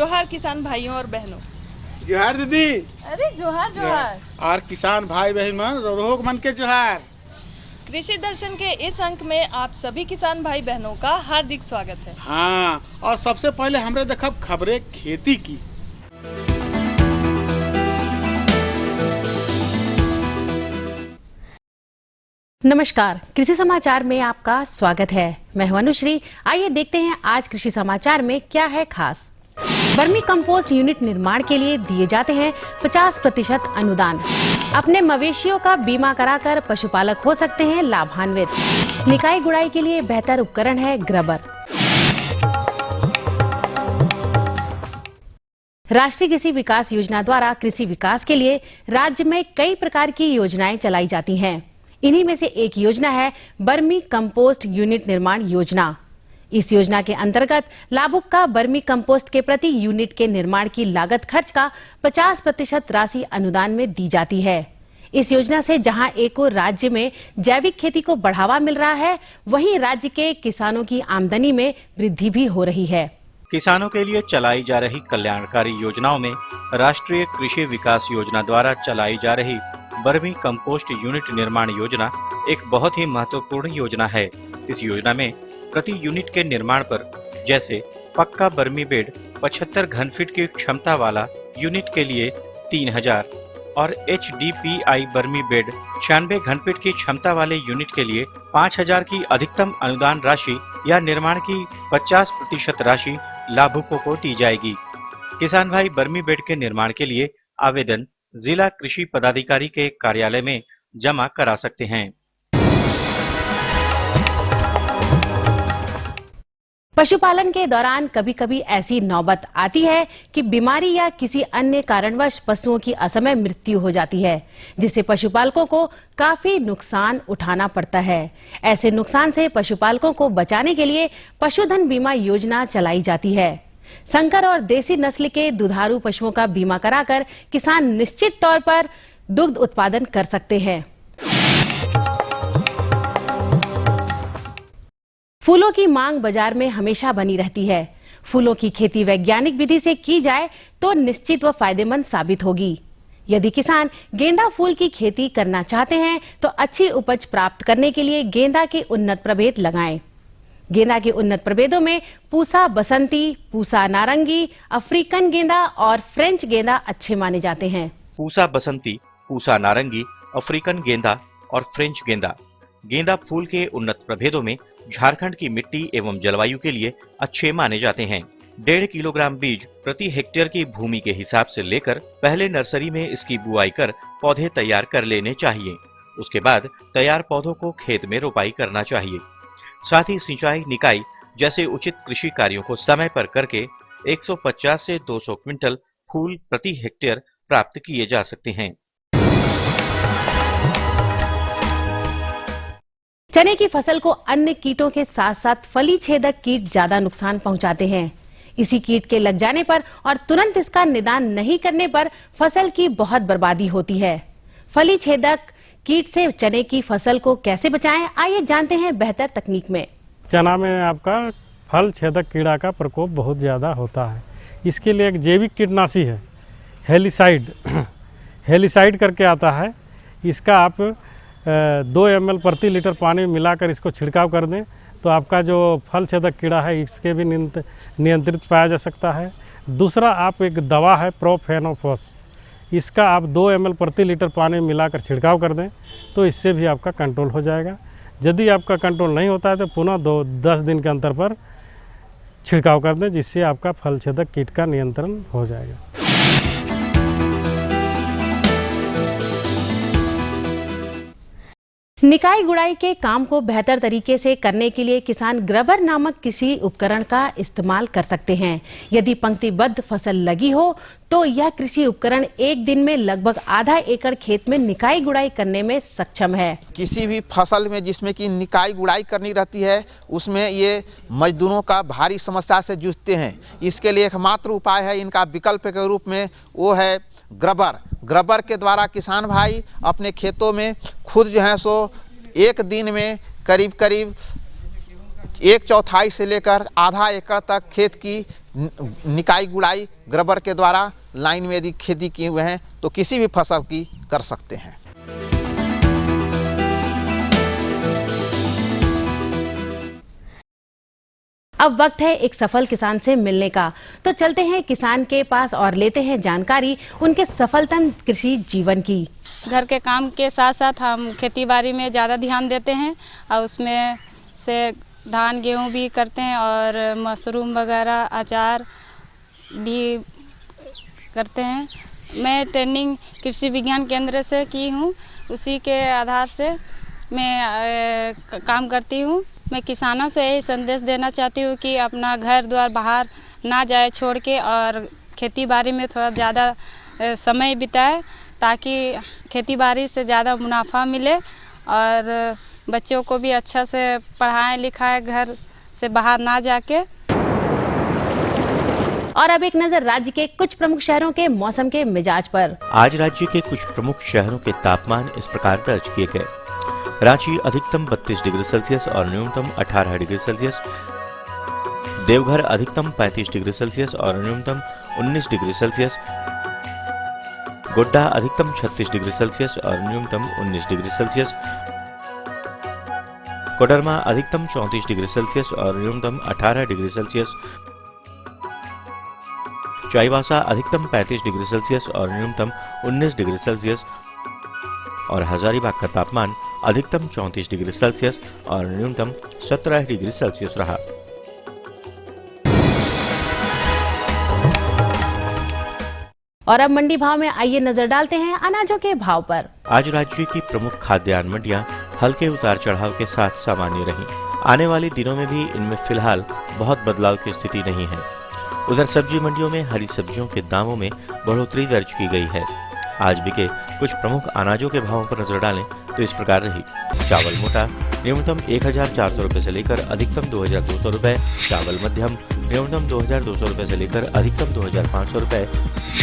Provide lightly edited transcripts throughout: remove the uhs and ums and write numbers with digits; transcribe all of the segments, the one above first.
जोहार किसान भाइयों और बहनों। जोहार दीदी। अरे जोहार जोहार। और किसान भाई बहन मन रोहक मन के जोहार। कृषि दर्शन के इस अंक में आप सभी किसान भाई बहनों का हार्दिक स्वागत है। हाँ, और सबसे पहले हमरे देखब खबरें खेती की। नमस्कार, कृषि समाचार में आपका स्वागत है। मैं हूं अनुश्री। आइए देखते हैं आज कृषि समाचार में क्या है खास। वर्मी कंपोस्ट यूनिट निर्माण के लिए दिए जाते हैं 50% अनुदान। अपने मवेशियों का बीमा कराकर पशुपालक हो सकते हैं लाभान्वित। निकाई गुड़ाई के लिए बेहतर उपकरण है ग्रबर। राष्ट्रीय कृषि विकास योजना द्वारा कृषि विकास के लिए राज्य में कई प्रकार की योजनाएं चलाई जाती हैं। इन्हीं में से एक योजना है वर्मी कंपोस्ट यूनिट निर्माण योजना। इस योजना के अंतर्गत लाभुक का वर्मी कंपोस्ट के प्रति यूनिट के निर्माण की लागत खर्च का 50% राशि अनुदान में दी जाती है। इस योजना से जहां एक और राज्य में जैविक खेती को बढ़ावा मिल रहा है, वहीं राज्य के किसानों की आमदनी में वृद्धि भी हो रही है। किसानों के लिए चलाई जा रही कल्याणकारी योजनाओं में राष्ट्रीय कृषि विकास योजना द्वारा चलाई जा रही वर्मी कंपोस्ट यूनिट निर्माण योजना एक बहुत ही महत्वपूर्ण योजना है। इस योजना में प्रति यूनिट के निर्माण पर जैसे पक्का वर्मी बेड 75 घन फीट की क्षमता वाला यूनिट के लिए 3000 और HDPI वर्मी बेड 96 घन फीट की क्षमता वाले यूनिट के लिए 5000 की अधिकतम अनुदान राशि या निर्माण की 50% राशि लाभुकों को दी जाएगी। किसान भाई वर्मी बेड के निर्माण के लिए आवेदन जिला कृषि पदाधिकारी के कार्यालय में जमा करा सकते हैं। पशुपालन के दौरान कभी कभी ऐसी नौबत आती है कि बीमारी या किसी अन्य कारणवश पशुओं की असमय मृत्यु हो जाती है, जिससे पशुपालकों को काफी नुकसान उठाना पड़ता है। ऐसे नुकसान से पशुपालकों को बचाने के लिए पशुधन बीमा योजना चलाई जाती है। संकर और देसी नस्ल के दुधारू पशुओं का बीमा कराकर किसान निश्चित तौर पर दुग्ध उत्पादन कर सकते हैं। फूलों की मांग बाजार में हमेशा बनी रहती है। फूलों की खेती वैज्ञानिक विधि से की जाए तो निश्चित व फायदेमंद साबित होगी। यदि किसान गेंदा फूल की खेती करना चाहते हैं तो अच्छी उपज प्राप्त करने के लिए गेंदा के उन्नत प्रभेद लगाएं। गेंदा के उन्नत प्रभेदों में पूसा बसंती, पूसा नारंगी, अफ्रीकन गेंदा और फ्रेंच गेंदा अच्छे माने जाते हैं। पूसा बसंती, पूसा नारंगी, अफ्रीकन गेंदा और फ्रेंच गेंदा गेंदा फूल के उन्नत प्रभेदों में झारखंड की मिट्टी एवं जलवायु के लिए अच्छे माने जाते हैं। 1.5 किलोग्राम बीज प्रति हेक्टेयर की भूमि के हिसाब से लेकर पहले नर्सरी में इसकी बुआई कर पौधे तैयार कर लेने चाहिए। उसके बाद तैयार पौधों को खेत में रोपाई करना चाहिए। साथ ही सिंचाई, निकाई जैसे उचित कृषि कार्यों को समय पर करके 150 से 200 क्विंटल फूल प्रति हेक्टेयर प्राप्त किए जा सकते हैं। चने की फसल को अन्य कीटों के साथ साथ फली छेदक कीट ज्यादा नुकसान पहुंचाते हैं। इसी कीट के लग जाने पर और तुरंत इसका निदान नहीं करने पर फसल की बहुत बर्बादी होती है। फली छेदक कीट से चने की फसल को कैसे बचाएं, आइए जानते हैं बेहतर तकनीक में। चना में आपका फल छेदक कीड़ा का प्रकोप बहुत ज़्यादा होता है। इसके लिए एक जैविक कीटनाशी है हेलिसाइड करके आता है। इसका आप 2 ml प्रति लीटर पानी में मिलाकर इसको छिड़काव कर दें तो आपका जो फल छेदक कीड़ा है इसके भी नियंत्रित पाया जा सकता है। दूसरा, आप एक दवा है प्रोफेनोफॉस, इसका आप 2 ml प्रति लीटर पानी में मिलाकर छिड़काव कर दें तो इससे भी आपका कंट्रोल हो जाएगा। यदि आपका कंट्रोल नहीं होता है तो पुनः 10 दिन के अंतर पर छिड़काव कर दें, जिससे आपका फल छेदक कीट का नियंत्रण हो जाएगा। निकाई गुड़ाई के काम को बेहतर तरीके से करने के लिए किसान ग्रबर नामक किसी उपकरण का इस्तेमाल कर सकते हैं। यदि पंक्तिबद्ध फसल लगी हो तो यह कृषि उपकरण एक दिन में लगभग आधा एकड़ खेत में निकाई गुड़ाई करने में सक्षम है। किसी भी फसल में जिसमें कि निकाई गुड़ाई करनी रहती है, उसमें ये मजदूरों का भारी समस्या से जूझते हैं। इसके लिए एकमात्र उपाय है इनका विकल्प के रूप में, वो है ग्रबर के द्वारा किसान भाई अपने खेतों में खुद जो है सो एक दिन में करीब 1/4 से लेकर आधा एकड़ तक खेत की निकाई गुड़ाई ग्रबर के द्वारा लाइन में यदि खेती किए हुए हैं तो किसी भी फसल की कर सकते हैं। अब वक्त है एक सफल किसान से मिलने का, तो चलते हैं किसान के पास और लेते हैं जानकारी उनके सफलतम कृषि जीवन की। घर के काम के साथ साथ हम खेती बाड़ी में ज़्यादा ध्यान देते हैं और उसमें से धान गेहूँ भी करते हैं और मशरूम वगैरह अचार भी करते हैं। मैं ट्रेनिंग कृषि विज्ञान केंद्र से की हूँ, उसी के आधार से मैं काम करती हूँ। मैं किसानों से यही संदेश देना चाहती हूँ कि अपना घर द्वार बाहर ना जाए छोड़ के और खेती बाड़ी में थोड़ा ज़्यादा समय बिताए ताकि खेती बाड़ी से ज़्यादा मुनाफा मिले और बच्चों को भी अच्छा से पढ़ाएं लिखाएं घर से बाहर ना जाके। और अब एक नजर राज्य के कुछ प्रमुख शहरों के मौसम के मिजाज पर। आज राज्य के कुछ प्रमुख शहरों के तापमान इस प्रकार दर्ज किए गए। रांची अधिकतम 32 डिग्री सेल्सियस और न्यूनतम 18 डिग्री सेल्सियस। देवघर अधिकतम 35 डिग्री सेल्सियस और न्यूनतम 19 डिग्री सेल्सियस। गोड्डा अधिकतम 36 डिग्री सेल्सियस और न्यूनतम 19 डिग्री सेल्सियस। कोडरमा अधिकतम 34 डिग्री सेल्सियस और न्यूनतम 18 डिग्री सेल्सियस। चाईबासा अधिकतम 35 डिग्री सेल्सियस और न्यूनतम 19 डिग्री सेल्सियस और हजारीबाग का तापमान अधिकतम 34 डिग्री सेल्सियस और न्यूनतम 17 डिग्री सेल्सियस रहा। और अब मंडी भाव में आइए नजर डालते हैं अनाजों के भाव पर। आज राज्य की प्रमुख खाद्यान्न मंडियां हल्के उतार चढ़ाव के साथ सामान्य रहीं। आने वाले दिनों में भी इनमें फिलहाल बहुत बदलाव की स्थिति नहीं है। उधर सब्जी मंडियों में हरी सब्जियों के दामों में बढ़ोतरी दर्ज की गई है। आज बिके कुछ प्रमुख अनाजों के भावों पर नजर डालें तो इस प्रकार रही। चावल मोटा न्यूनतम 1400 रुपए से लेकर अधिकतम 2200 रुपए। चावल मध्यम न्यूनतम 2200 रुपए से लेकर अधिकतम 2500 रुपए।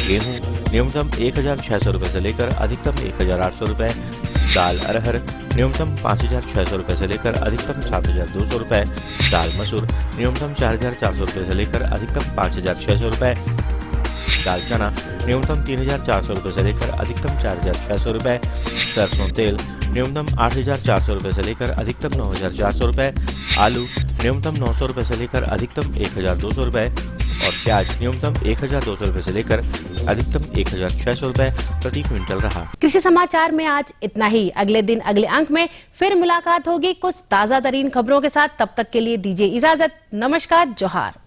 गेहूं न्यूनतम 1600 रुपए से लेकर अधिकतम 1800 रुपए। दाल अरहर न्यूनतम 5600 रुपए से लेकर अधिकतम 7200 रुपए। दाल मसूर न्यूनतम 4400 रुपए से लेकर अधिकतम 5600 रुपए। दाल चना न्यूनतम 3400 रुपए से लेकर अधिकतम 4600 रुपए। सरसों तेल न्यूनतम 8400 रुपए से लेकर अधिकतम 9400 रुपए। आलू न्यूनतम 900 रुपए से लेकर अधिकतम 1200 रुपए और प्याज न्यूनतम 1200 रुपए से लेकर अधिकतम 1600 रुपए प्रति क्विंटल रहा। कृषि समाचार में आज इतना ही। अगले दिन अगले अंक में फिर मुलाकात होगी कुछ ताजा तरीन खबरों के साथ। तब तक के लिए दीजिए इजाजत। नमस्कार, जोहार।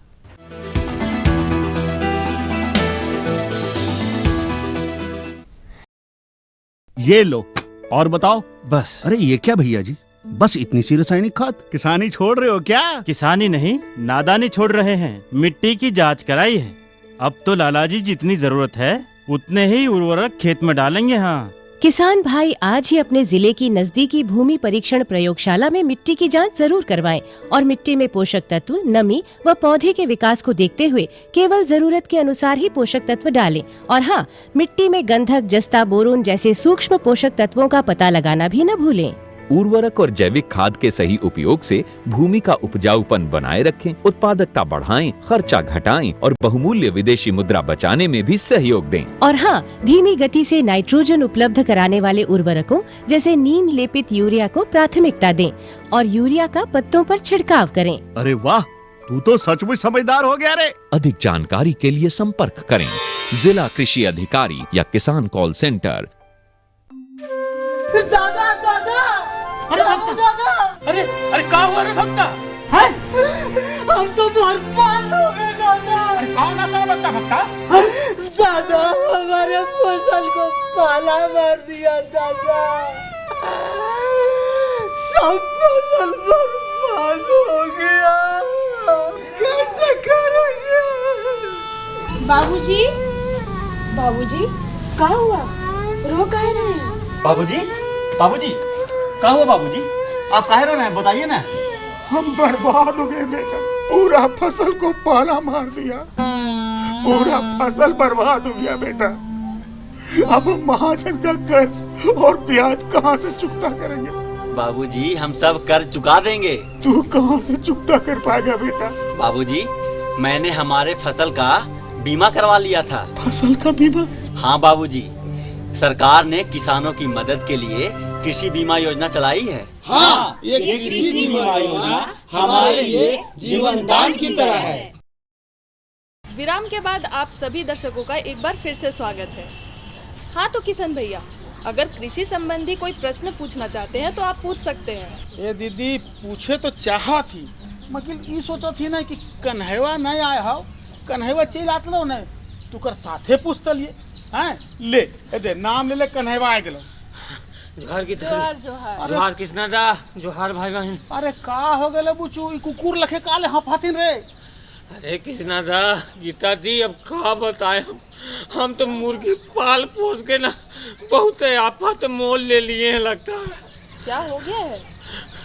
ये लो और बताओ। बस। अरे ये क्या भैया जी, बस इतनी सी रासायनिक खाद? किसानी छोड़ रहे हो क्या? किसानी नहीं, नादानी छोड़ रहे हैं। मिट्टी की जांच कराई है। अब तो लालाजी जितनी जरूरत है उतने ही उर्वरक खेत में डालेंगे। हाँ, किसान भाई आज ही अपने जिले की नजदीकी भूमि परीक्षण प्रयोगशाला में मिट्टी की जांच जरूर करवाएं और मिट्टी में पोषक तत्व, नमी व पौधे के विकास को देखते हुए केवल जरूरत के अनुसार ही पोषक तत्व डालें। और हाँ, मिट्टी में गंधक, जस्ता, बोरोन जैसे सूक्ष्म पोषक तत्वों का पता लगाना भी न भूलें। उर्वरक और जैविक खाद के सही उपयोग से भूमि का उपजाऊपन बनाए रखें, उत्पादकता बढ़ाएं, खर्चा घटाएं और बहुमूल्य विदेशी मुद्रा बचाने में भी सहयोग दें। और हाँ, धीमी गति से नाइट्रोजन उपलब्ध कराने वाले उर्वरकों जैसे नीम लेपित यूरिया को प्राथमिकता दें और यूरिया का पत्तों पर छिड़काव करें। अरे वाह, तू तो सचमुच समझदार हो गया रे। अधिक जानकारी के लिए संपर्क करें जिला कृषि अधिकारी या किसान कॉल सेंटर। दादा दादा, अरे दादा, अरे क्या हुआ रे भक्ता? हम तो बर्बाद हो गए दादा। अरे कौन आता बता भक्ता? दादा, हमारे फसल को पाला मार दिया दादा। सब फसल बर्बाद हो गया, कैसे करेंगे? बाबूजी, बाबूजी, क्या हुआ? रो कह रहे हैं? बाबूजी, बाबूजी, क्या हुआ बाबूजी? आप कह रहे हैं, बताइए ना। हम बर्बाद हो गए बेटा, पूरा फसल को पाला मार दिया, पूरा फसल बर्बाद हो गया बेटा। अब महाजन का कर्ज और ब्याज कहाँ से चुकता करेंगे? बाबूजी हम सब कर चुका देंगे। तू कहाँ से चुकता कर पाएगा बेटा? बाबूजी मैंने हमारे फसल का बीमा करवा लिया था। फसल का बीमा? हाँ बाबूजी, सरकार ने किसानों की मदद के लिए कृषि बीमा योजना चलाई है। हाँ, ये कृषि बीमा योजना हमारे लिए जीवन दान की तरह है। विराम के बाद आप सभी दर्शकों का एक बार फिर से स्वागत है। हाँ तो किशन भैया, अगर कृषि संबंधी कोई प्रश्न पूछना चाहते हैं तो आप पूछ सकते हैं। ये दीदी पूछे तो चाहा थी, मगर ये सोचा थी ना कि कन्हैया नहीं आए हो, कन्हैया चल आत लो न, तू कर साथे पूछता लिए। हैं ले दे नाम ले कन्हैया आ गेलो। जोहार की जोहार जोहार। जोहार कृष्णा दा, जोहार भाई बहन। अरे का हो गेलो बुचू, ई कुकुर लखे काले हफातिन रे। अरे कृष्णा दा, गीता दी अब का बताए हम तो मुर्गी पाल पोस के ना बहुत आफत मोल ले लिए हैं लगता है। क्या हो गया है?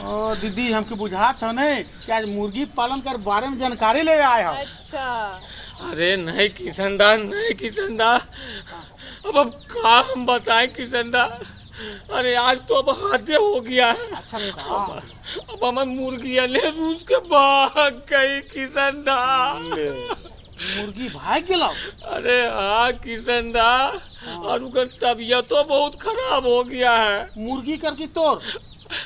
ओ दीदी हमके बुझा था नहीं कि आज मुर्गी पालन कर बारे में जानकारी ले आए हो। अच्छा। अरे नहीं किशन दा, नहीं किशन दा, अब का हम बताएं किशन दा। अरे आज तो अब हादे हो गया है। अच्छा अब हमारी मुर्गियाँ ले रूस के भाग गई किशन दा। मुर्गी भाग गेलो? अरे हाँ किशन दा, और उनका तबीयत तो बहुत खराब हो गया है। मुर्गी कर की तोर?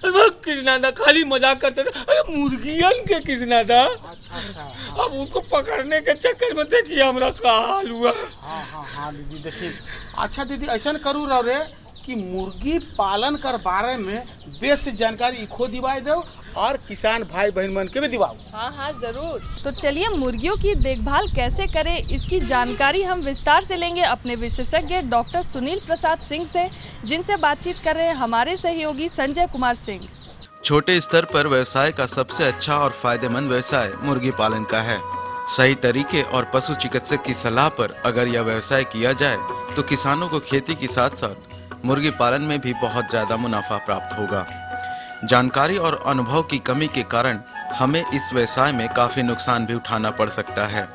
अरे कृष्णा दा खाली मजाक करते थे। अरे मुर्गियन के कृष्णा दा। अच्छा। अब उसको पकड़ने के चक्कर में देखिए हमारा का हाल हुआ। हाँ दीदी देखिए। अच्छा दीदी ऐसा करूँ रहो रे कि मुर्गी पालन कर बारे में बेस जानकारी इखो दिवाई दो और किसान भाई बहन मन के भी दिवाओ। हाँ जरूर। तो चलिए मुर्गियों की देखभाल कैसे करें इसकी जानकारी हम विस्तार से लेंगे अपने विशेषज्ञ डॉक्टर सुनील प्रसाद सिंह से, जिनसे बातचीत कर रहे हैं हमारे सहयोगी संजय कुमार सिंह। छोटे स्तर पर व्यवसाय का सबसे अच्छा और फायदेमंद व्यवसाय मुर्गी पालन का है। सही तरीके और पशु चिकित्सक की सलाह पर अगर यह व्यवसाय किया जाए तो किसानों को खेती के साथ साथ मुर्गी पालन में भी बहुत ज्यादा मुनाफा प्राप्त होगा। जानकारी और अनुभव की कमी के कारण हमें इस व्यवसाय में काफी नुकसान भी उठाना पड़ सकता है।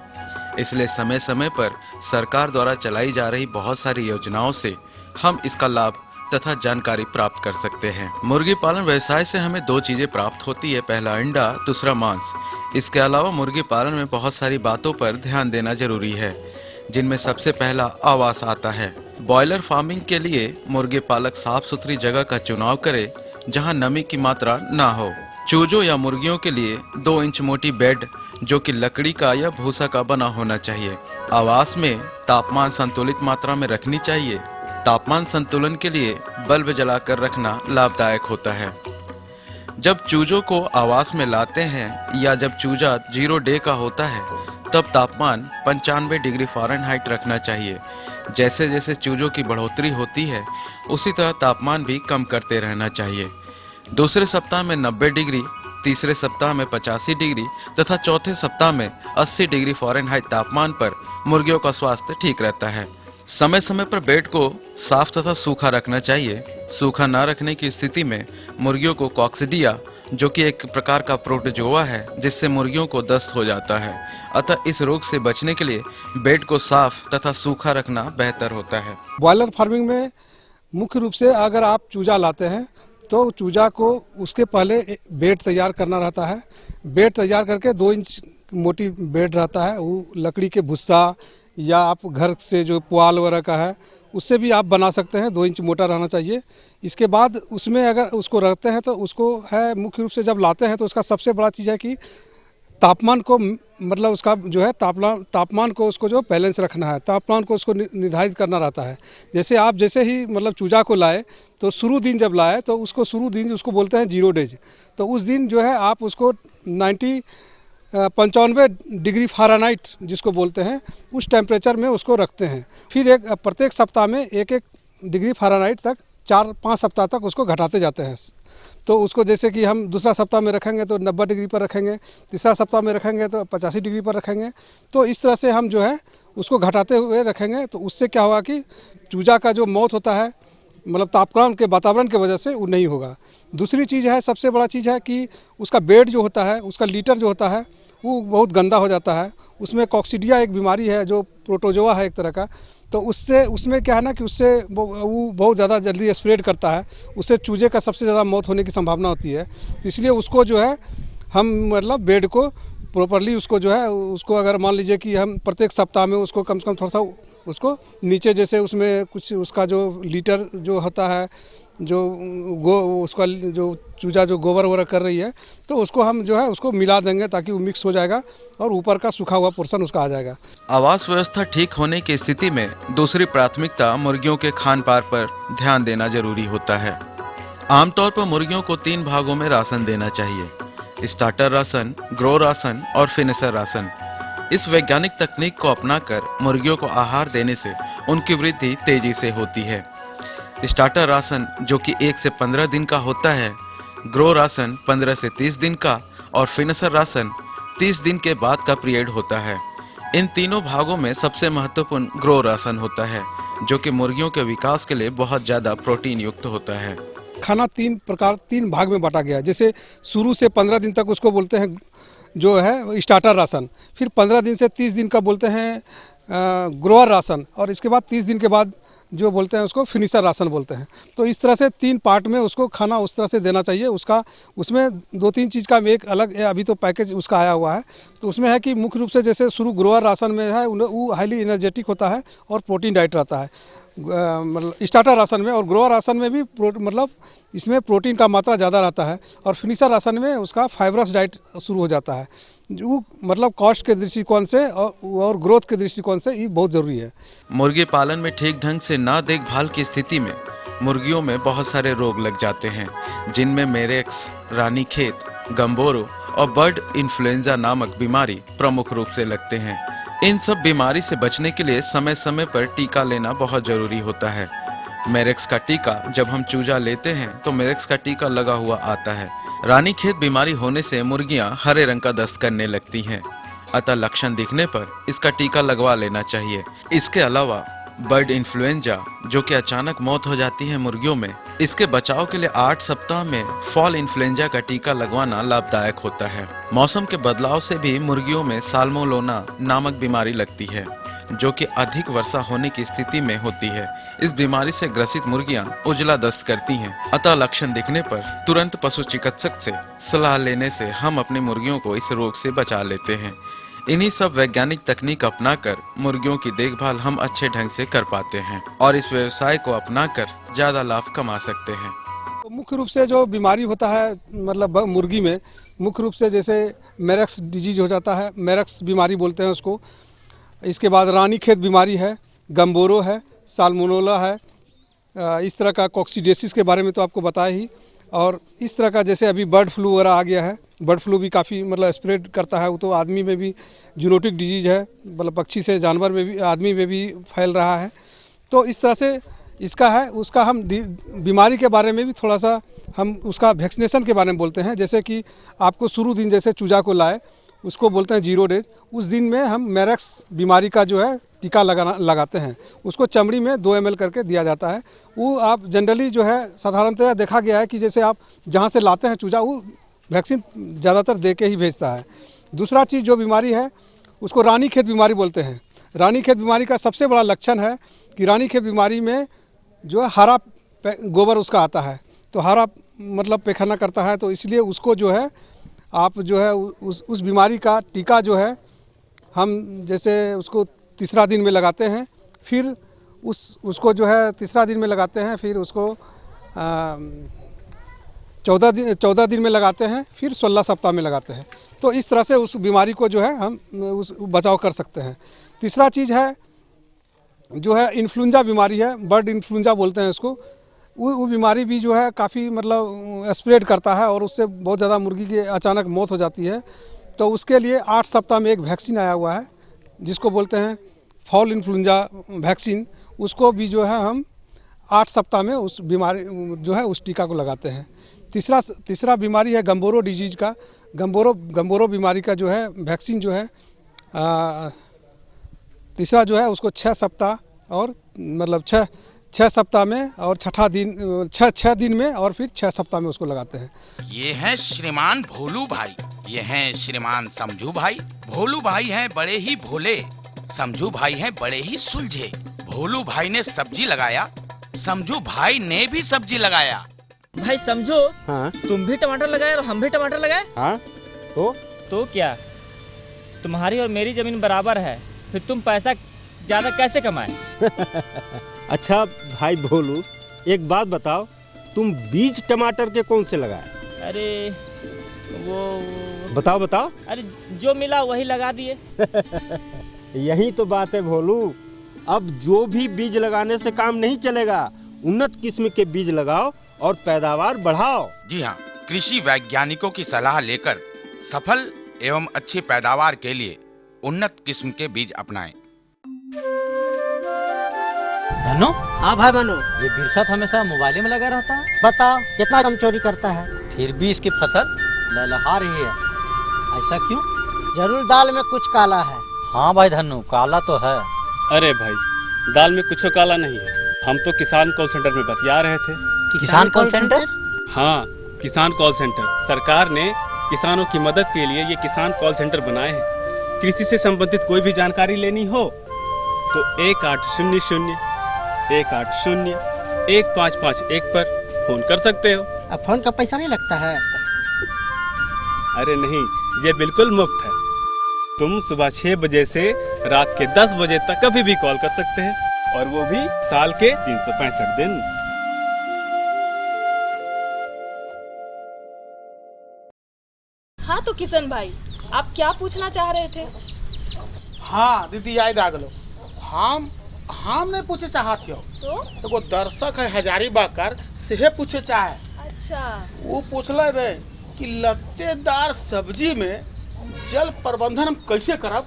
इसलिए समय समय पर सरकार द्वारा चलाई जा रही बहुत सारी योजनाओं से हम इसका लाभ तथा जानकारी प्राप्त कर सकते हैं। मुर्गी पालन व्यवसाय से हमें दो चीजें प्राप्त होती है, पहला अंडा, दूसरा मांस। इसके अलावा मुर्गी पालन में बहुत सारी बातों पर ध्यान देना जरूरी है, जिनमें सबसे पहला आवास आता है। बॉयलर फार्मिंग के लिए मुर्गी पालक साफ सुथरी जगह का चुनाव करे जहां नमी की मात्रा ना हो। चूजों या मुर्गियों के लिए 2 इंच मोटी बेड जो कि लकड़ी का या भूसा का बना होना चाहिए। आवास में तापमान संतुलित मात्रा में रखनी चाहिए। तापमान संतुलन के लिए बल्ब जलाकर रखना लाभदायक होता है। जब चूजों को आवास में लाते हैं या जब चूजा 0 डे का होता है तब तापमान 95 डिग्री फ़ारेनहाइट रखना चाहिए। जैसे जैसे चूजों की बढ़ोतरी होती है उसी तरह तापमान भी कम करते रहना चाहिए। दूसरे सप्ताह में 90 डिग्री, तीसरे सप्ताह में 85 डिग्री तथा चौथे सप्ताह में 80 डिग्री फ़ारेनहाइट तापमान पर मुर्गियों का स्वास्थ्य ठीक रहता है। समय समय पर बेड को साफ तथा सूखा रखना चाहिए। सूखा न रखने की स्थिति में मुर्गियों को कॉक्सिडिया, जो कि एक प्रकार का प्रोटोजोआ है जिससे मुर्गियों को दस्त हो जाता है, अतः इस रोग से बचने के लिए बेड को साफ तथा सूखा रखना बेहतर होता है। बॉयलर फार्मिंग में मुख्य रूप से अगर आप चूजा लाते हैं तो चूजा को उसके पहले बेड तैयार करना रहता है। बेड तैयार करके 2 इंच मोटी बेड रहता है, वो लकड़ी के भुस्सा या आप घर से जो पुआल वगैरह का है उससे भी आप बना सकते हैं। 2 इंच मोटा रहना चाहिए। इसके बाद उसमें अगर उसको रखते हैं तो उसको है मुख्य रूप से जब लाते हैं तो उसका सबसे बड़ा चीज़ है कि तापमान को, मतलब उसका जो है तापमान को उसको जो बैलेंस रखना है, तापमान को उसको निर्धारित करना रहता है। जैसे आप जैसे ही मतलब चूजा को लाए तो शुरू दिन जब लाए तो उसको शुरू दिन उसको बोलते हैं 0 डेज, तो उस दिन जो है आप उसको 95 डिग्री फ़ारेनहाइट जिसको बोलते हैं उस टेम्परेचर में उसको रखते हैं। फिर प्रत्येक सप्ताह में 1-1 डिग्री फ़ारेनहाइट तक 4-5 सप्ताह तक उसको घटाते जाते हैं। तो उसको जैसे कि हम दूसरा सप्ताह में रखेंगे तो 90 डिग्री पर रखेंगे, तीसरा सप्ताह में रखेंगे तो 85 डिग्री पर रखेंगे। तो इस तरह से हम जो है उसको घटाते हुए रखेंगे तो उससे क्या होगा कि चूजा का जो मौत होता है मतलब तापमान के वातावरण की वजह से वो नहीं होगा। दूसरी चीज़ है, सबसे बड़ा चीज़ है कि उसका बेड जो होता है, उसका लीटर जो होता है वो बहुत गंदा हो जाता है। उसमें कॉक्सिडिया एक बीमारी है जो प्रोटोजोआ है एक तरह का, तो उसमें क्या है ना कि उससे वो बहुत ज़्यादा जल्दी स्प्रेड करता है, उससे चूजे का सबसे ज़्यादा मौत होने की संभावना होती है। तो इसलिए उसको जो है हम मतलब बेड को प्रॉपरली उसको जो है उसको अगर मान लीजिए कि हम प्रत्येक सप्ताह में उसको कम से कम थोड़ा सा उसको नीचे जैसे उसमें कुछ उसका जो लीटर जो होता है जो उसका जो चूजा जो गोबर वगैरह कर रही है तो उसको हम जो है उसको मिला देंगे ताकि वो मिक्स हो जाएगा और ऊपर का सूखा हुआ पोर्शन उसका आ जाएगा। आवास व्यवस्था ठीक होने की स्थिति में दूसरी प्राथमिकता मुर्गियों के खान पान पर ध्यान देना जरूरी होता है। आमतौर पर मुर्गियों को 3 भागों में राशन देना चाहिए, स्टार्टर राशन, ग्रो राशन और फिनिशर राशन। इस वैज्ञानिक तकनीक को अपनाकर मुर्गियों को आहार देने से उनकी वृद्धि तेजी से होती है। स्टार्टर राशन जो कि 1 से 15 दिन का होता है, ग्रो राशन 15 से 30 दिन का और फिनिशर राशन 30 दिन के बाद का पीरियड होता है। इन तीनों भागों में सबसे महत्वपूर्ण ग्रो राशन होता है जो कि मुर्गियों के विकास के लिए बहुत ज्यादा प्रोटीन युक्त होता है। खाना 3 भाग में बांटा गया है। जैसे शुरू से 15 दिन तक उसको बोलते हैं जो है स्टार्टर राशन, फिर 15 दिन से 30 दिन का बोलते हैं ग्रोअर राशन और इसके बाद 30 दिन के बाद जो बोलते हैं उसको फिनिशर राशन बोलते हैं। तो इस तरह से 3 पार्ट में उसको खाना उस तरह से देना चाहिए। उसमें 2-3 चीज़ का एक अलग अभी तो पैकेज उसका आया हुआ है। तो उसमें है कि मुख्य रूप से जैसे शुरू ग्रोअर राशन में है वो हाईली एनर्जेटिक होता है और प्रोटीन डाइट रहता है मतलब स्टार्टर राशन में, और ग्रोअर राशन में भी मतलब इसमें प्रोटीन का मात्रा ज़्यादा रहता है और फिनिशर राशन में उसका फाइबरस डाइट शुरू हो जाता है जो मतलब कॉस्ट के दृष्टिकोण से और ग्रोथ के दृष्टिकोण से ये बहुत ज़रूरी है। मुर्गी पालन में ठीक ढंग से ना देखभाल की स्थिति में मुर्गियों में बहुत सारे रोग लग जाते हैं जिनमें मेरेक्स, रानीखेत, गंबोरो और बर्ड इन्फ्लुएंजा नामक बीमारी प्रमुख रूप से लगते हैं। इन सब बीमारी से बचने के लिए समय समय पर टीका लेना बहुत जरूरी होता है। मेरेक्स का टीका जब हम चूजा लेते हैं तो मेरेक्स का टीका लगा हुआ आता है। रानीखेत बीमारी होने से मुर्गियां हरे रंग का दस्त करने लगती हैं, अतः लक्षण दिखने पर इसका टीका लगवा लेना चाहिए। इसके अलावा बर्ड इन्फ्लुएंजा जो कि अचानक मौत हो जाती है मुर्गियों में, इसके बचाव के लिए 8 सप्ताह में फॉल इन्फ्लुएंजा का टीका लगवाना लाभदायक होता है। मौसम के बदलाव से भी मुर्गियों में साल्मोनेला नामक बीमारी लगती है जो कि अधिक वर्षा होने की स्थिति में होती है। इस बीमारी से ग्रसित मुर्गियां उजला दस्त करती हैं, अतः लक्षण दिखने पर तुरंत पशु चिकित्सक से सलाह लेने से हम अपनी मुर्गियों को इस रोग से बचा लेते हैं। इन्हीं सब वैज्ञानिक तकनीक अपनाकर मुर्गियों की देखभाल हम अच्छे ढंग से कर पाते हैं और इस व्यवसाय को अपनाकर ज्यादा लाभ कमा सकते हैं। तो मुख्य रूप से जो बीमारी होता है मतलब मुर्गी में मुख्य रूप से जैसे मेरेक्स डिजीज हो जाता है, मेरेक्स बीमारी बोलते हैं उसको। इसके बाद रानीखेत बीमारी है, गंबोरो है, साल्मोनेला है, इस तरह का कॉक्सीडेसिस के बारे में तो आपको बताया ही। और इस तरह का जैसे अभी बर्ड फ्लू वगैरह आ गया है, बर्ड फ्लू भी काफ़ी मतलब स्प्रेड करता है। वो तो आदमी में भी जूनोटिक डिजीज है, मतलब पक्षी से जानवर में भी आदमी में भी फैल रहा है। तो इस तरह से इसका है उसका हम बीमारी के बारे में भी थोड़ा सा हम उसका वैक्सीनेशन के बारे में बोलते हैं। जैसे कि आपको शुरू दिन जैसे चूजा को लाए उसको बोलते हैं 0 डेज, उस दिन में हम मेरेक्स बीमारी का जो है टीका लगाते हैं। उसको चमड़ी में 2 ml करके दिया जाता है। वो आप जनरली जो है साधारणतः देखा गया है कि जैसे आप जहाँ से लाते हैं चूजा वो वैक्सीन ज़्यादातर दे के ही भेजता है। दूसरा चीज़ जो बीमारी है उसको रानीखेत बीमारी बोलते हैं। रानीखेत बीमारी का सबसे बड़ा लक्षण है कि रानीखेत बीमारी में जो है हरा गोबर उसका आता है, तो हरा मतलब पैखाना करता है। तो इसलिए उसको जो है आप जो है उस बीमारी का टीका जो है हम जैसे उसको 3रा दिन में लगाते हैं, फिर उसको जो है 3रा दिन में लगाते हैं, फिर उसको 14 दिन में लगाते हैं, फिर 16 सप्ताह में लगाते हैं। तो इस तरह से उस बीमारी को जो है हम उस बचाव कर सकते हैं। तीसरा चीज़ है जो है इन्फ्लुएंजा बीमारी है, बर्ड इन्फ्लुएंजा बोलते हैं उसको। वो बीमारी भी जो है काफ़ी मतलब स्प्रेड करता है और उससे बहुत ज़्यादा मुर्गी की अचानक मौत हो जाती है। तो उसके लिए 8 सप्ताह में एक वैक्सीन आया हुआ है जिसको बोलते हैं फॉल इन्फ्लुएंजा वैक्सीन। उसको भी जो है हम 8 सप्ताह में उस बीमारी जो है उस टीका को लगाते हैं। तीसरा बीमारी है गंबोरो डिजीज का। गंबोरो बीमारी का जो है वैक्सीन जो है तीसरा जो है उसको 6 सप्ताह और मतलब 6 सप्ताह में और 6 दिन में और फिर 6 सप्ताह में उसको लगाते हैं। ये हैं श्रीमान भोलू भाई, ये हैं श्रीमान समझू भाई। भोलू भाई हैं बड़े ही भोले, समझू भाई हैं बड़े ही सुलझे। भोलू भाई ने सब्जी लगाया, समझू भाई ने भी सब्जी लगाया। भाई समझो, हाँ? तुम भी टमाटर लगाए और हम भी टमाटर लगाए। हाँ? तो क्या तुम्हारी और मेरी जमीन बराबर है, फिर तुम पैसा ज्यादा कैसे कमाए? अच्छा भाई भोलू, एक बात बताओ, तुम बीज टमाटर के कौन से लगाए? अरे वो बताओ। अरे जो मिला वही लगा दिए। यही तो बात है भोलू, अब जो भी बीज लगाने से काम नहीं चलेगा। उन्नत किस्म के बीज लगाओ और पैदावार बढ़ाओ। जी हाँ, कृषि वैज्ञानिकों की सलाह लेकर सफल एवं अच्छी पैदावार के लिए उन्नत किस्म के बीज अपनाएं। धन्नो? हाँ भाई मनु। ये बिरसत हमेशा मोबाइल में लगा रहता है। बताओ कितना कम चोरी करता है। फिर भी इसकी फसल लहलहा रही है, ऐसा क्यों? जरूर दाल में कुछ काला है। हाँ भाई धन्नो, काला तो है। अरे भाई, दाल में कुछ काला नहीं है। हम तो किसान कॉल सेंटर में बतिया रहे थे। किसान कॉल सेंटर? हाँ, किसान कॉल सेंटर। सरकार ने किसानों की मदद के लिए ये किसान कॉल सेंटर बनाए हैं। कृषि से संबंधित कोई भी जानकारी लेनी हो तो 1800-180-1551 पर फोन कर सकते हो। अब फोन का पैसा नहीं लगता है? अरे नहीं, ये बिल्कुल मुफ्त है। तुम सुबह 6 बजे से रात के 10 बजे तक कभी भी कॉल कर सकते हैं, और वो भी साल के 365 दिन। हाँ तो किशन भाई, आप क्या पूछना चाह रहे थे? हाँ दीदी, याद आ गलो। हम नहीं पूछे चाहत हो तो वो दर्शक है हजारीबाग कर से पूछे चाहे। अच्छा, वो पूछले बे कि लत्तेदार सब्जी में जल प्रबंधन हम कैसे करब,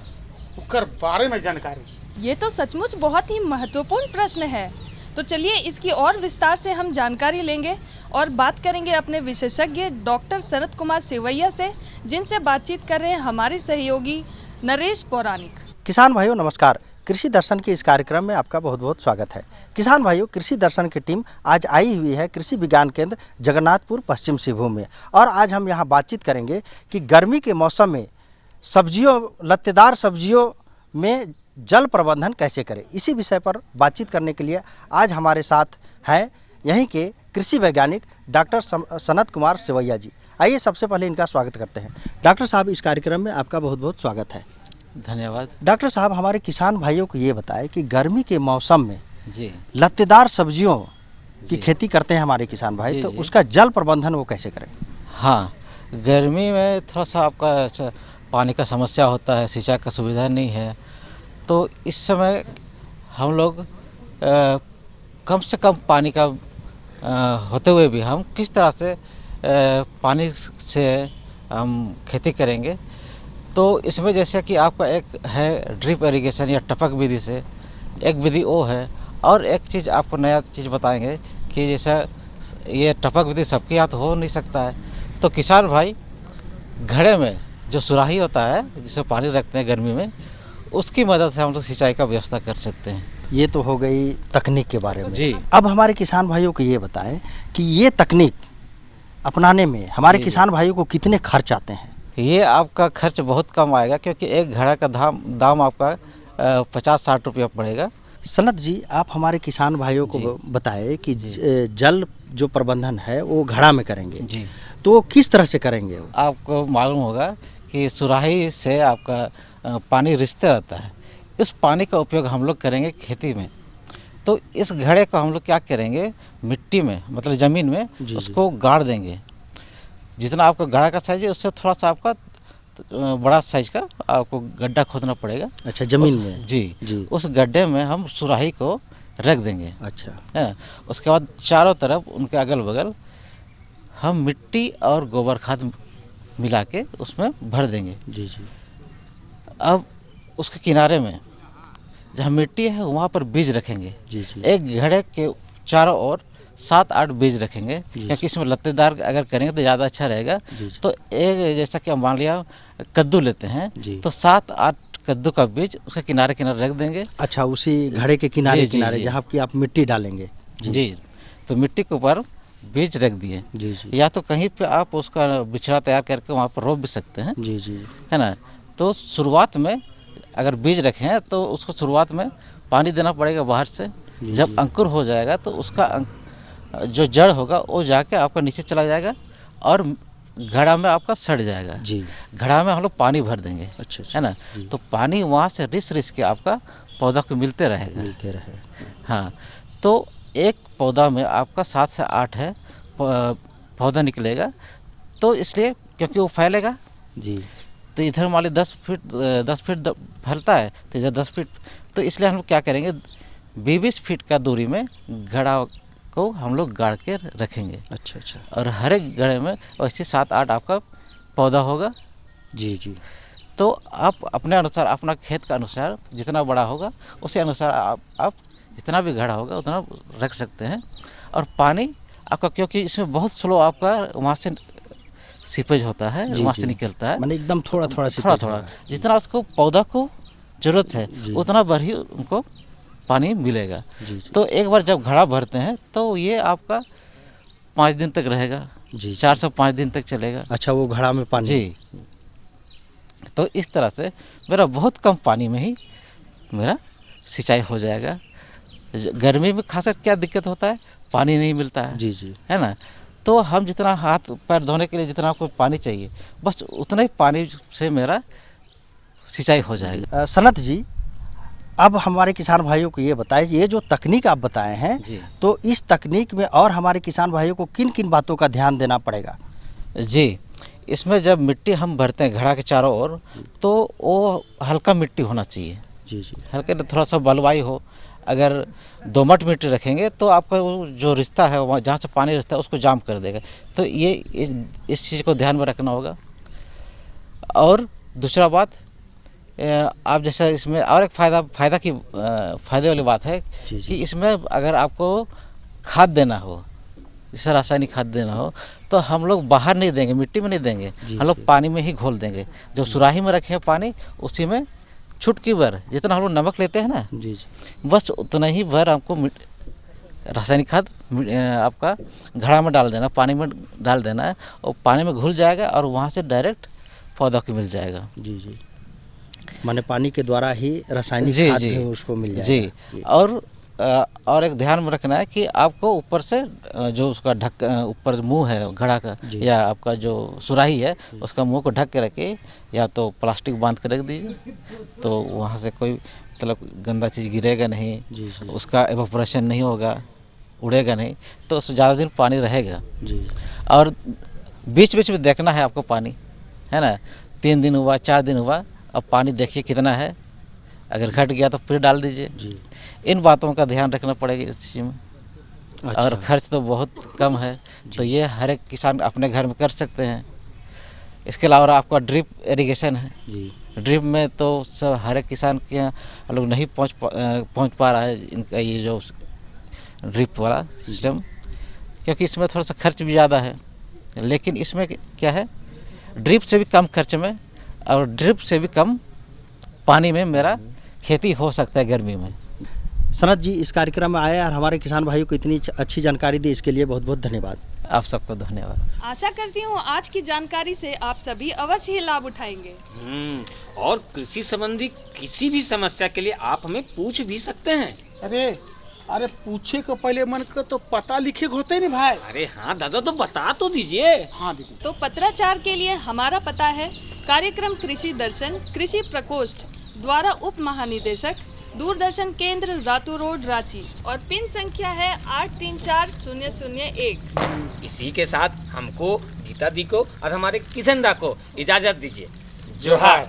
उकर बारे में जानकारी। ये तो सचमुच बहुत ही महत्वपूर्ण प्रश्न है। तो चलिए इसकी और विस्तार से हम जानकारी लेंगे और बात करेंगे अपने विशेषज्ञ डॉक्टर सनत कुमार सेवैया से, जिनसे बातचीत कर रहे हैं हमारे सहयोगी नरेश पौराणिक। किसान भाइयों नमस्कार, कृषि दर्शन के इस कार्यक्रम में आपका बहुत बहुत स्वागत है। किसान भाइयों, कृषि दर्शन की टीम आज आई हुई है कृषि विज्ञान केंद्र जगन्नाथपुर पश्चिम सिंहभूम में, और आज हम यहाँ बातचीत करेंगे कि गर्मी के मौसम में लत्तेदार सब्जियों में जल प्रबंधन कैसे करें। इसी विषय पर बातचीत करने के लिए आज हमारे साथ हैं यहीं के कृषि वैज्ञानिक डॉक्टर सनत कुमार सेवैया जी। आइए सबसे पहले इनका स्वागत करते हैं। डॉक्टर साहब, इस कार्यक्रम में आपका बहुत बहुत स्वागत है। धन्यवाद। डॉक्टर साहब, हमारे किसान भाइयों को ये बताएं कि गर्मी के मौसम में जी लत्तेदार सब्जियों की खेती करते हैं हमारे किसान भाई, तो उसका जल प्रबंधन वो कैसे करें? हाँ, गर्मी में थोड़ा सा आपका पानी का समस्या होता है, सिंचाई का सुविधा नहीं है, तो इस समय हम लोग कम से कम पानी का होते हुए भी हम किस तरह से पानी से हम खेती करेंगे। तो इसमें जैसे कि आपका एक है ड्रिप इरिगेशन या टपक विधि से, एक विधि वो है, और एक चीज़ आपको नया चीज़ बताएंगे कि जैसा ये टपक विधि सबके यहाँ तो हो नहीं सकता है, तो किसान भाई घड़े में जो सुराही होता है जिसमें पानी रखते हैं गर्मी में, उसकी मदद से हम लोग सिंचाई का व्यवस्था कर सकते हैं। ये तो हो गई तकनीक के बारे में जी। अब हमारे किसान भाइयों को ये बताएं कि ये तकनीक अपनाने में हमारे किसान भाइयों को कितने खर्च आते हैं? ये आपका खर्च बहुत कम आएगा, क्योंकि एक घड़ा का दाम आपका 50-60 रुपया पड़ेगा। सनत जी, आप हमारे किसान भाइयों को बताएं कि जल जो प्रबंधन है वो घड़ा में करेंगे जी, तो किस तरह से करेंगे? आपको मालूम होगा कि सुराही से आपका पानी रिश्ते रहता है, इस पानी का उपयोग हम लोग करेंगे खेती में। तो इस घड़े को हम लोग क्या करेंगे, मिट्टी में मतलब ज़मीन में उसको गाड़ देंगे। जितना आपका घड़ा का साइज है उससे थोड़ा सा आपका बड़ा साइज का आपको गड्ढा खोदना पड़ेगा। अच्छा, ज़मीन में? जी, उस गड्ढे में हम सुराही को रख देंगे। अच्छा है, उसके बाद चारों तरफ उनके अगल बगल हम मिट्टी और गोबर खाद मिला के उसमें भर देंगे। जी। अब उसके किनारे में जहाँ मिट्टी है वहाँ पर बीज रखेंगे। जी। एक घड़े के चारों ओर 7-8 बीज रखेंगे, क्योंकि इसमें लत्तेदार अगर करेंगे तो ज़्यादा अच्छा रहेगा। तो एक जैसा कि हम मान लिया कद्दू लेते हैं, तो 7-8 कद्दू का बीज उसके किनारे किनारे रख देंगे। अच्छा, उसी घड़े के किनारे किनारे जहाँ की आप मिट्टी डालेंगे? जी, तो मिट्टी के ऊपर बीज रख दिए। जी। या तो कहीं पे आप उसका बिछड़ा तैयार करके वहाँ पर रोप भी सकते हैं। जी, है ना। तो शुरुआत में अगर बीज रखें तो उसको शुरुआत में पानी देना पड़ेगा बाहर से। जब अंकुर हो जाएगा तो उसका जो जड़ होगा वो जाके आपका नीचे चला जाएगा और घड़ा में आपका सड़ जाएगा जी। घड़ा में हम लोग पानी भर देंगे, अच्छा है ना। तो पानी वहाँ से रिस के आपका पौधा को मिलते रहेगा। हाँ, तो एक पौधा में आपका 7 से 8 है पौधा निकलेगा, तो इसलिए क्योंकि वो फैलेगा जी। तो इधर मान ली 10 फीट फैलता है, तो इधर 10 फीट, तो इसलिए हम लोग क्या करेंगे 20 फीट का दूरी में घड़ा को हम लोग गाड़ के रखेंगे। अच्छा अच्छा। और हर एक घड़े में वैसे 7-8 आपका पौधा होगा। जी जी। तो आप अपने अनुसार, अपना खेत का अनुसार जितना बड़ा होगा उसी अनुसार आप जितना भी घड़ा होगा उतना रख सकते हैं। और पानी आपका, क्योंकि इसमें बहुत स्लो आपका वहाँ से सीपेज होता है, वहाँ से निकलता है, माने एकदम थोड़ा जितना उसको पौधा को जरूरत है उतना भर ही उनको पानी मिलेगा। तो एक बार जब घड़ा भरते हैं तो ये आपका 5 दिन तक रहेगा जी। 4 से 5 दिन तक चलेगा। अच्छा, वो घड़ा में पानी जी। तो इस तरह से मेरा बहुत कम पानी में ही मेरा सिंचाई हो जाएगा। गर्मी में खासकर क्या दिक्कत होता है, पानी नहीं मिलता है जी जी, है ना। तो हम जितना हाथ पैर धोने के लिए जितना आपको पानी चाहिए बस उतना ही पानी से मेरा सिंचाई हो जाएगा। सनत जी, अब हमारे किसान भाइयों को ये बताएं, ये जो तकनीक आप बताए हैं तो इस तकनीक में और हमारे किसान भाइयों को किन किन बातों का ध्यान देना पड़ेगा? जी, इसमें जब मिट्टी हम भरते हैं घड़ा के चारों ओर तो वो हल्का मिट्टी होना चाहिए जी जी, हल्के थोड़ा सा बलवाई हो। अगर दोमट मिट्टी रखेंगे तो आपका जो रिश्ता है वहाँ जहाँ से पानी रिश्ता है उसको जाम कर देगा। तो ये इस चीज़ को ध्यान में रखना होगा। और दूसरा बात, आप जैसे इसमें और एक फ़ायदे वाली बात है कि इसमें अगर आपको खाद देना हो, जैसे रासायनिक खाद देना हो, तो हम लोग बाहर नहीं देंगे, मिट्टी में नहीं देंगे, हम लोग पानी में ही घोल देंगे। जो सुराही में रखे हैं पानी उसी में छुटकी भर, जितना हम लोग नमक लेते हैं ना जी जी, बस उतना ही भर हमको रासायनिक खाद आपका घड़ा में डाल देना, पानी में डाल देना है और पानी में घुल जाएगा और वहाँ से डायरेक्ट पौधा को मिल जाएगा। जी जी, माने पानी के द्वारा ही रासायनिक खाद भी उसको मिल जाएगा जी। और एक ध्यान में रखना है कि आपको ऊपर से जो उसका ऊपर मुंह है घड़ा का या आपका जो सुराही है उसका मुंह को ढक के रखे, या तो प्लास्टिक बांध के रख दीजिए तो वहाँ से कोई मतलब गंदा चीज़ गिरेगा नहीं, उसका एवोपरेशन नहीं होगा, उड़ेगा नहीं, तो उसमें ज़्यादा दिन पानी रहेगा जी। और बीच बीच में देखना है आपको पानी, है ना। 3 दिन हुआ, 4 दिन हुआ, अब पानी देखिए कितना है, अगर घट गया तो फिर डाल दीजिए जी। इन बातों का ध्यान रखना पड़ेगा इस चीज़ में। अच्छा। और खर्च तो बहुत कम है, तो ये हर एक किसान अपने घर में कर सकते हैं। इसके अलावा आपका ड्रिप इरिगेशन है जी। ड्रिप में तो सब हर एक किसान के यहाँ लोग नहीं पहुँच पा रहा है इनका ये जो ड्रिप वाला सिस्टम, क्योंकि इसमें थोड़ा सा खर्च भी ज़्यादा है। लेकिन इसमें क्या है, ड्रिप से भी कम खर्च में और ड्रिप से भी कम पानी में मेरा खेती हो सकता है गर्मी में। सनत जी, इस कार्यक्रम में आए और हमारे किसान भाइयों को इतनी अच्छी जानकारी दी, इसके लिए बहुत बहुत धन्यवाद। आप सबको धन्यवाद। आशा करती हूँ आज की जानकारी से आप सभी अवश्य ही लाभ उठाएंगे। और कृषि संबंधी किसी भी समस्या के लिए आप हमें पूछ भी सकते हैं। अरे पूछे को पहले मन का तो पता लिखे होते नहीं भाई। अरे हाँ दादा, तो बता तो दीजिए। हाँ दीजिए। तो पत्राचार के लिए हमारा पता है कार्यक्रम कृषि दर्शन, कृषि प्रकोष्ठ द्वारा उप महानिदेशक, दूरदर्शन केंद्र, रातू रोड, रांची, और पिन संख्या है 834001। इसी के साथ हमको, गीता दी को और हमारे किशन दा को इजाजत दीजिए। जोहार।